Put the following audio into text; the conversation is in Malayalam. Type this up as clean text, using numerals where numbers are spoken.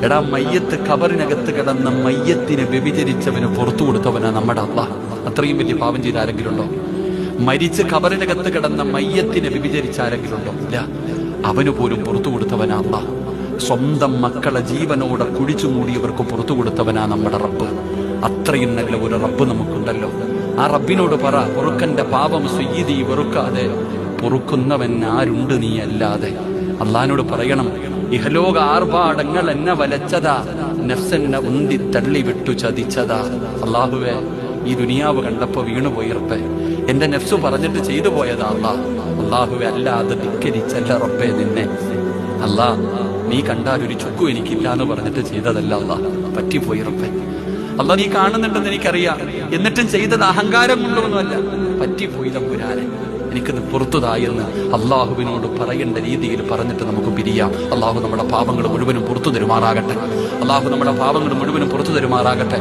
എടാ മയ്യത്ത് ഖബറിനകത്ത് കിടന്ന മയ്യത്തിനെ വ്യഭിചരിച്ചവന് പുറത്തു കൊടുത്തവനാ നമ്മുടെ അല്ലാഹ്. അത്രയും വലിയ പാപം ചെയ്ത ആരെങ്കിലും ഉണ്ടോ? മരിച്ച് ഖബറിനകത്ത് കിടന്ന മയ്യത്തിനെ വ്യഭിചരിച്ച ആരെങ്കിലും ഉണ്ടോ? ഇല്ല. അവന് പോലും പുറത്തു കൊടുത്തവനാ അല്ലാഹ്. സ്വന്തം മക്കളെ ജീവനോടെ കുഴിച്ചു മൂടിയവർക്ക് പുറത്തു കൊടുത്തവനാ നമ്മുടെ റബ്ബ്. അത്രയും നല്ല ഒരു റബ്ബ് നമുക്കുണ്ടല്ലോ. ആ റബ്ബിനോട് പറ, പൊറുക്കന്റെ പാപം സയ്യിദി വെറുക്കാതെ പൊറുക്കുന്നവൻ ആരുണ്ട് നീ അല്ലാതെ. അള്ളാഹിനോട് പറയണം, ഇഹലോക ആർഭാടങ്ങൾ എന്നെ വലച്ചതാ, നഫ്സെന്നെ ഉന്തി തള്ളി വിട്ടു ചതിച്ചതാ. അള്ളാഹുവേ, ഈ ദുനിയാവ് കണ്ടപ്പോ വീണുപോയി റബ്ബേ, എന്റെ നഫ്സ് പറഞ്ഞിട്ട് ചെയ്തു പോയതാ അള്ളാഹുവെ, അല്ലാതെ ധിക്കരിച്ചല്ല റബ്ബേ നിന്നെ. അല്ലാ, നീ കണ്ടാൽ ഒരു ചുക്കും എനിക്കില്ല എന്ന് പറഞ്ഞിട്ട് ചെയ്തതല്ല അല്ലാ, പറ്റിപ്പോയി റബ്ബേ. അല്ലാ, നീ കാണുന്നുണ്ടെന്ന് എനിക്കറിയാം, എന്നിട്ടും ചെയ്തത് അഹങ്കാരം കൊണ്ടൊന്നുമല്ല, പറ്റിപ്പോയി തമ്പുരാനെ, എനിക്കിന്ന് പുറത്തുതായെന്ന് അള്ളാഹുവിനോട് പറയേണ്ട രീതിയിൽ പറഞ്ഞിട്ട് നമുക്ക് പിരിയാം. അള്ളാഹു നമ്മുടെ പാപങ്ങൾ മുഴുവനും പുറത്തു തരുമാറാകട്ടെ. അള്ളാഹു നമ്മുടെ പാപങ്ങൾ മുഴുവനും പുറത്തു തരുമാറാകട്ടെ.